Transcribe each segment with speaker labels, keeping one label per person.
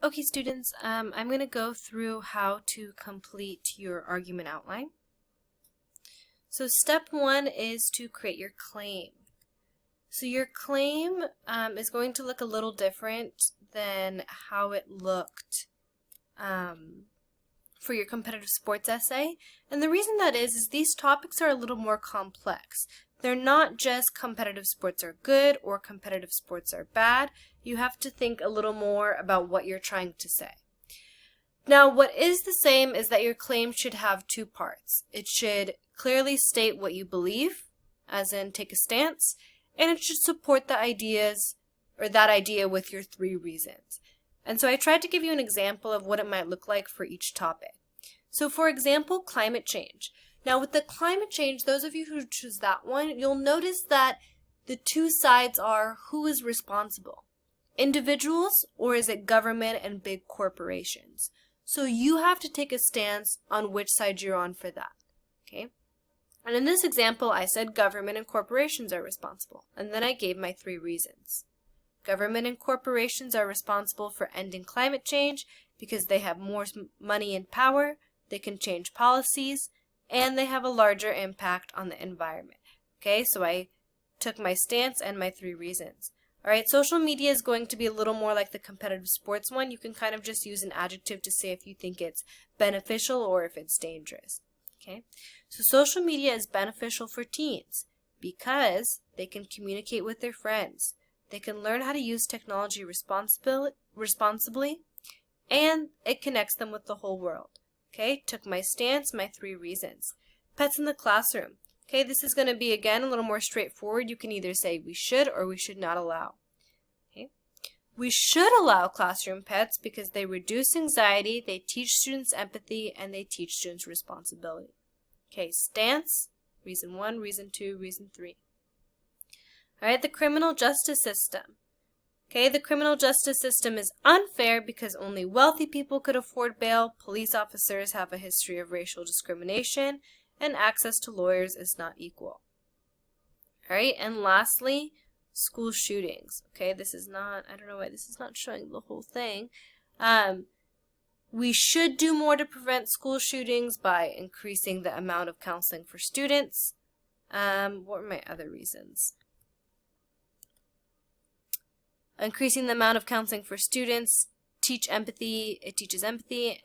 Speaker 1: Okay, students, I'm going to go through how to complete your argument outline. So step one is to create your claim. So your claim is going to look a little different than how it looked for your competitive sports essay. And the reason that is these topics are a little more complex. They're not just competitive sports are good or competitive sports are bad. You have to think a little more about what you're trying to say. Now, what is the same is that your claim should have two parts. It should clearly state what you believe, as in take a stance, and it should support the ideas or that idea with your 3 reasons. And so I tried to give you an example of what it might look like for each topic. So for example, climate change. Now with the climate change, those of you who choose that one, you'll notice that the two sides are who is responsible? Individuals, or is it government and big corporations? So you have to take a stance on which side you're on for that, okay? And in this example, I said government and corporations are responsible, and then I gave my 3 reasons. Government and corporations are responsible for ending climate change because they have more money and power, they can change policies, and they have a larger impact on the environment. Okay, so I took my stance and my 3 reasons. Alright, social media is going to be a little more like the competitive sports one. You can kind of just use an adjective to say if you think it's beneficial or if it's dangerous. Okay, so social media is beneficial for teens because they can communicate with their friends. They can learn how to use technology responsibly, and it connects them with the whole world. Okay, took my stance, my 3 reasons. Pets in the classroom. Okay, this is going to be, again, a little more straightforward. You can either say we should or we should not allow. Okay, we should allow classroom pets because they reduce anxiety, they teach students empathy, and they teach students responsibility. Okay, stance, reason 1, reason 2, reason 3. Alright, the criminal justice system. Okay, the criminal justice system is unfair because only wealthy people could afford bail, police officers have a history of racial discrimination, and access to lawyers is not equal. Alright, and lastly, school shootings. Okay, this is not, I don't know why this is not showing the whole thing. We should do more to prevent school shootings by increasing the amount of counseling for students. What were my other reasons? Increasing the amount of counseling for students, teach empathy, it teaches empathy,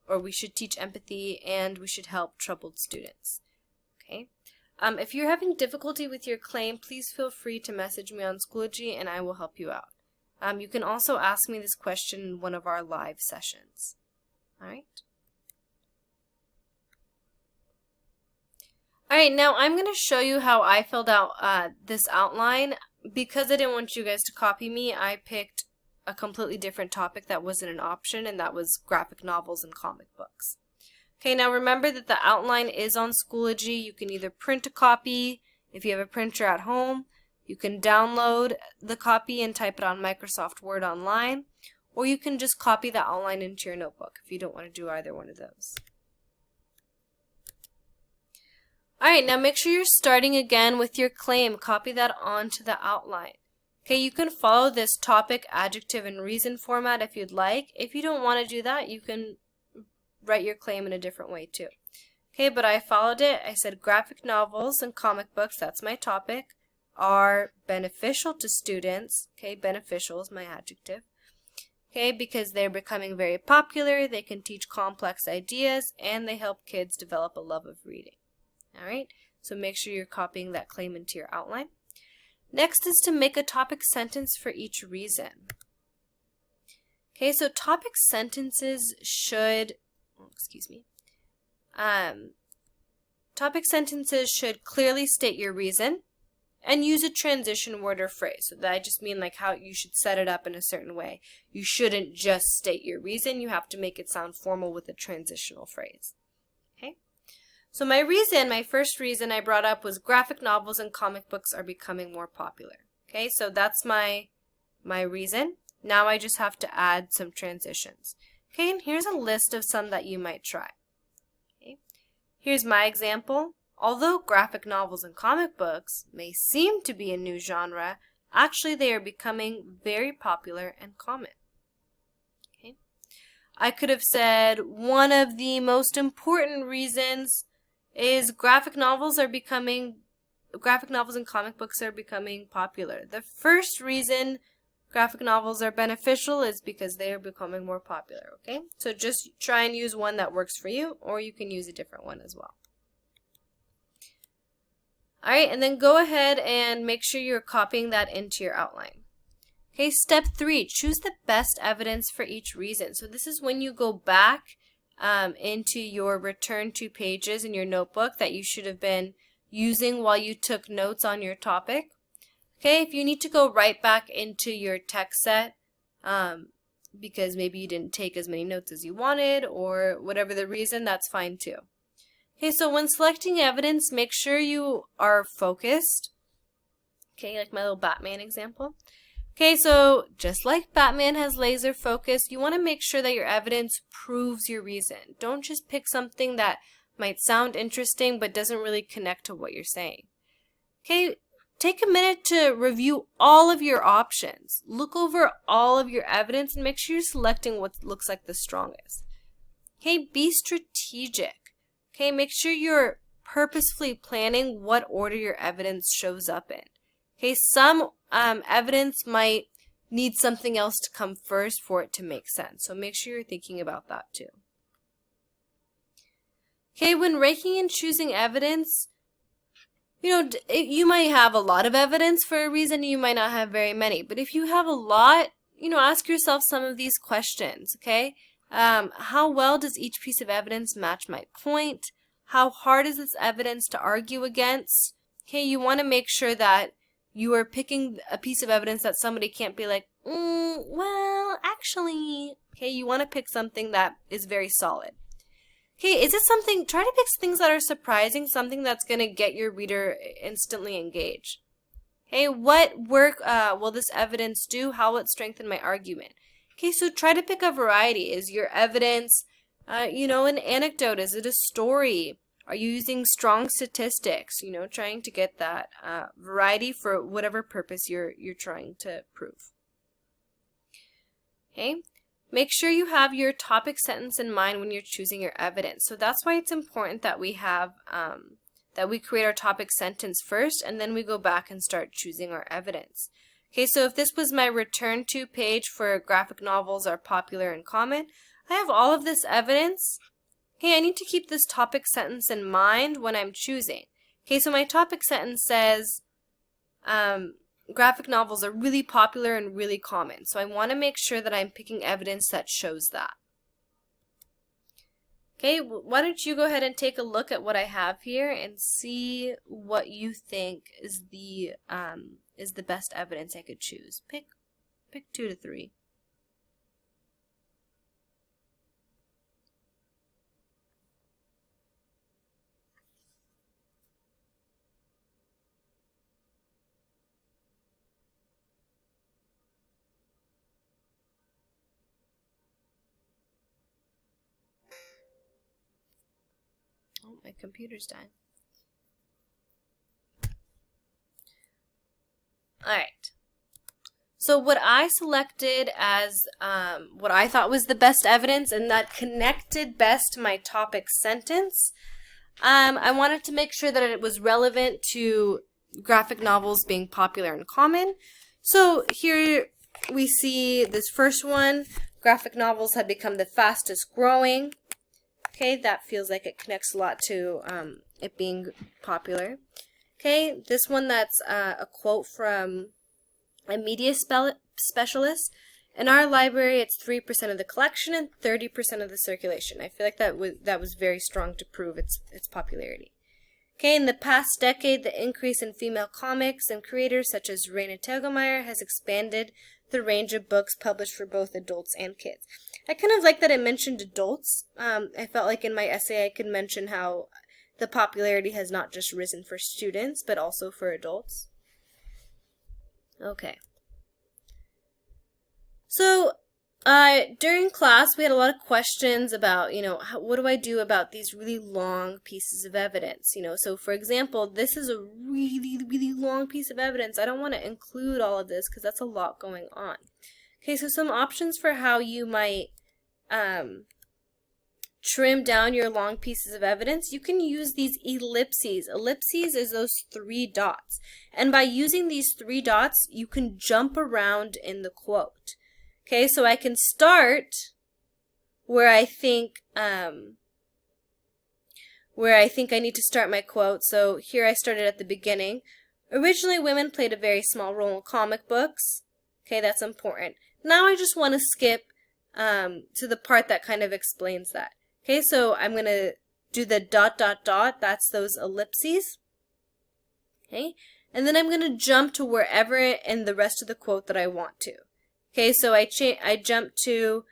Speaker 1: or we should teach empathy, and we should help troubled students. Okay. If you're having difficulty with your claim, please feel free to message me on Schoology and I will help you out. You can also ask me this question in one of our live sessions. Alright? Alright, now I'm going to show you how I filled out this outline. Because I didn't want you guys to copy me, I picked a completely different topic that wasn't an option, and that was graphic novels and comic books. Okay, now remember that the outline is on Schoology. You can either print a copy if you have a printer at home, you can download the copy and type it on Microsoft Word online, or you can just copy the outline into your notebook if you don't want to do either one of those. Alright, now make sure you're starting again with your claim. Copy that onto the outline. Okay, you can follow this topic, adjective, and reason format if you'd like. If you don't want to do that, you can write your claim in a different way too. Okay, but I followed it. I said graphic novels and comic books, that's my topic, are beneficial to students. Okay, beneficial is my adjective. Okay, because they're becoming very popular, they can teach complex ideas, and they help kids develop a love of reading. Alright, so make sure you're copying that claim into your outline. Next is to make a topic sentence for each reason. Okay, so topic sentences should, topic sentences should clearly state your reason and use a transition word or phrase. So that I just mean like how you should set it up in a certain way. You shouldn't just state your reason, you have to make it sound formal with a transitional phrase. Okay? So my first reason I brought up was graphic novels and comic books are becoming more popular. Okay, so that's my reason. Now I just have to add some transitions. Okay, and here's a list of some that you might try. Okay, here's my example. Although graphic novels and comic books may seem to be a new genre, actually they are becoming very popular and common. I could have said one of the most important reasons is graphic novels and comic books are becoming popular. The first reason graphic novels are beneficial is because they are becoming more popular, okay? So just try and use one that works for you, or you can use a different one as well. All right, and then go ahead and make sure you're copying that into your outline. Okay, step 3, choose the best evidence for each reason. So this is when you go back into your return to pages in your notebook that you should have been using while you took notes on your topic. Okay, if you need to go right back into your text set because maybe you didn't take as many notes as you wanted or whatever the reason, that's fine too. Okay, so when selecting evidence, make sure you are focused. Okay, like my little Batman example. Okay, so just like Batman has laser focus, you want to make sure that your evidence proves your reason. Don't just pick something that might sound interesting but doesn't really connect to what you're saying. Okay, take a minute to review all of your options. Look over all of your evidence and make sure you're selecting what looks like the strongest. Okay, be strategic. Okay, make sure you're purposefully planning what order your evidence shows up in. Okay, some evidence might need something else to come first for it to make sense. So make sure you're thinking about that too. Okay, when ranking and choosing evidence, you might have a lot of evidence for a reason, you might not have very many. But if you have a lot, ask yourself some of these questions, okay? How well does each piece of evidence match my point? How hard is this evidence to argue against? Okay, you want to make sure that you are picking a piece of evidence that somebody can't be like, well, actually. Okay, you want to pick something that is very solid. Okay, try to pick things that are surprising, something that's going to get your reader instantly engaged. Okay, what work will this evidence do? How will it strengthen my argument? Okay, so try to pick a variety. Is your evidence, an anecdote? Is it a story? Are you using strong statistics? Trying to get that variety for whatever purpose you're trying to prove. Okay. Make sure you have your topic sentence in mind when you're choosing your evidence. So that's why it's important that we have that we create our topic sentence first, and then we go back and start choosing our evidence. Okay, so if this was my return to page for graphic novels are popular and common, I have all of this evidence. Okay, I need to keep this topic sentence in mind when I'm choosing. Okay, so my topic sentence says graphic novels are really popular and really common. So I want to make sure that I'm picking evidence that shows that. Okay, why don't you go ahead and take a look at what I have here and see what you think is the best evidence I could choose. Pick 2 to 3. Oh, my computer's dying. Alright. So what I selected as what I thought was the best evidence and that connected best to my topic sentence, I wanted to make sure that it was relevant to graphic novels being popular and common. So here we see this first one, graphic novels have become the fastest growing. Okay, that feels like it connects a lot to it being popular. Okay, this one that's a quote from a media specialist. In our library, it's 3% of the collection and 30% of the circulation. I feel like that was very strong to prove its popularity. Okay, in the past decade, the increase in female comics and creators such as Raina Telgemeier has expanded the range of books published for both adults and kids. I kind of like that it mentioned adults. I felt like in my essay I could mention how the popularity has not just risen for students, but also for adults. Okay. So, during class we had a lot of questions about, what do I do about these really long pieces of evidence? So for example, this is a really, really long piece of evidence. I don't want to include all of this because that's a lot going on. Okay, so some options for how you might trim down your long pieces of evidence, you can use these ellipses. Ellipses is those 3 dots. And by using these 3 dots, you can jump around in the quote. Okay, so I can start where I think I need to start my quote. So here I started at the beginning. Originally, women played a very small role in comic books. Okay, that's important. Now I just want to skip to the part that kind of explains that. Okay, so I'm going to do the ... That's those ellipses. Okay, and then I'm going to jump to wherever in the rest of the quote that I want to. Okay, so I jump to,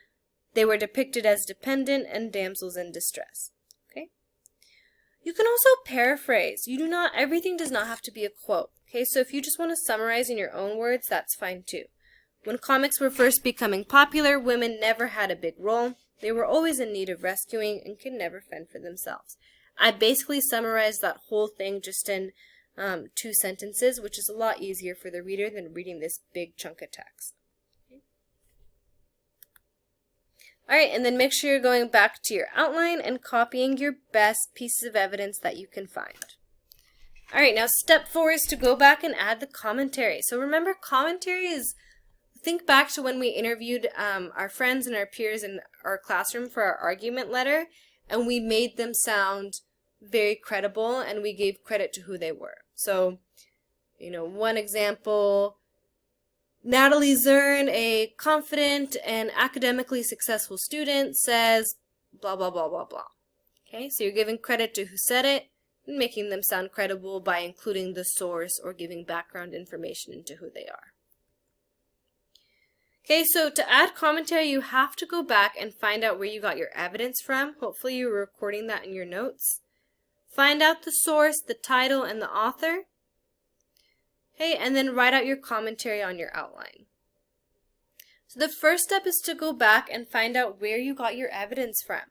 Speaker 1: they were depicted as dependent and damsels in distress. Okay, you can also paraphrase. Everything does not have to be a quote. Okay, so if you just want to summarize in your own words, that's fine too. When comics were first becoming popular, women never had a big role. They were always in need of rescuing and could never fend for themselves. I basically summarized that whole thing just in 2 sentences, which is a lot easier for the reader than reading this big chunk of text. Okay. Alright, and then make sure you're going back to your outline and copying your best pieces of evidence that you can find. Alright, now step 4 is to go back and add the commentary. So remember, commentary is, think back to when we interviewed our friends and our peers in our classroom for our argument letter, and we made them sound very credible and we gave credit to who they were. So, one example, Natalie Zern, a confident and academically successful student, says blah, blah, blah, blah, blah. Okay, so you're giving credit to who said it and making them sound credible by including the source or giving background information into who they are. Okay, so to add commentary, you have to go back and find out where you got your evidence from. Hopefully you were recording that in your notes. Find out the source, the title, and the author. Okay, and then write out your commentary on your outline. So the first step is to go back and find out where you got your evidence from.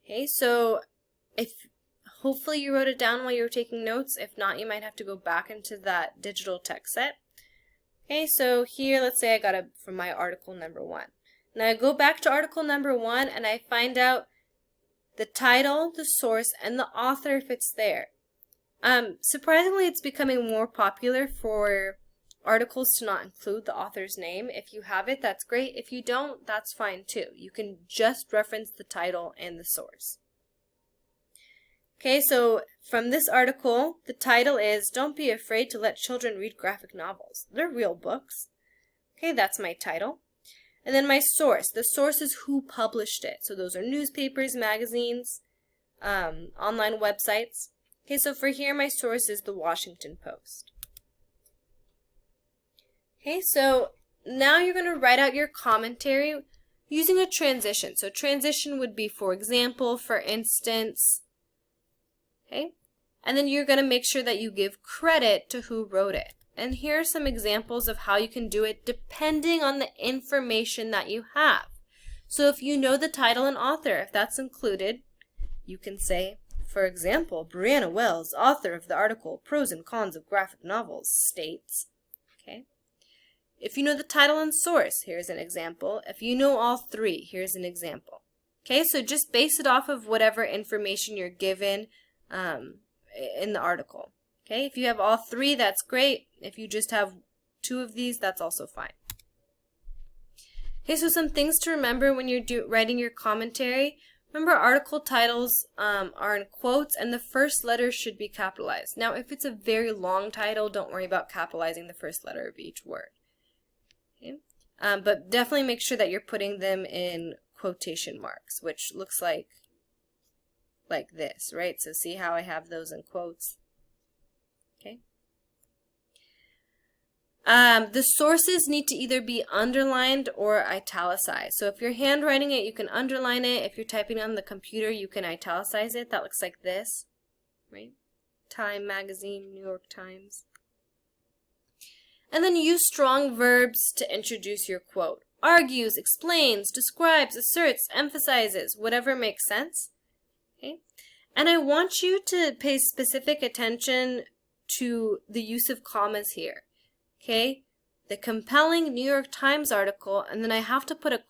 Speaker 1: Okay, so hopefully you wrote it down while you were taking notes. If not, you might have to go back into that digital text set. Okay, so here, let's say I got it from my article number 1. Now I go back to article number 1 and I find out the title, the source, and the author if it's there. Surprisingly, it's becoming more popular for articles to not include the author's name. If you have it, that's great. If you don't, that's fine too. You can just reference the title and the source. Okay, so from this article, the title is "Don't Be Afraid to Let Children Read Graphic Novels." They're real books. Okay, that's my title. And then my source. The source is who published it. So those are newspapers, magazines, online websites. Okay, so for here, my source is the Washington Post. Okay, so now you're going to write out your commentary using a transition. So transition would be for example, for instance. Okay, and then you're going to make sure that you give credit to who wrote it. And here are some examples of how you can do it depending on the information that you have. So if you know the title and author, if that's included, you can say, for example, Brianna Wells, author of the article Pros and Cons of Graphic Novels, states. Okay. If you know the title and source, here's an example. If you know all 3, here's an example. Okay, so just base it off of whatever information you're given in the article. Okay, if you have all 3, that's great. If you just have 2 of these, that's also fine. Okay, so some things to remember when you're writing your commentary. Remember, article titles are in quotes, and the first letter should be capitalized. Now, if it's a very long title, don't worry about capitalizing the first letter of each word. Okay? But definitely make sure that you're putting them in quotation marks, which looks like this, right? So see how I have those in quotes? Okay. The sources need to either be underlined or italicized. So if you're handwriting it, you can underline it. If you're typing on the computer, you can italicize it. That looks like this, right? Time Magazine, New York Times. And then use strong verbs to introduce your quote. Argues, explains, describes, asserts, emphasizes, whatever makes sense. Okay? And I want you to pay specific attention to the use of commas here. Okay? The compelling New York Times article, and then I have to put a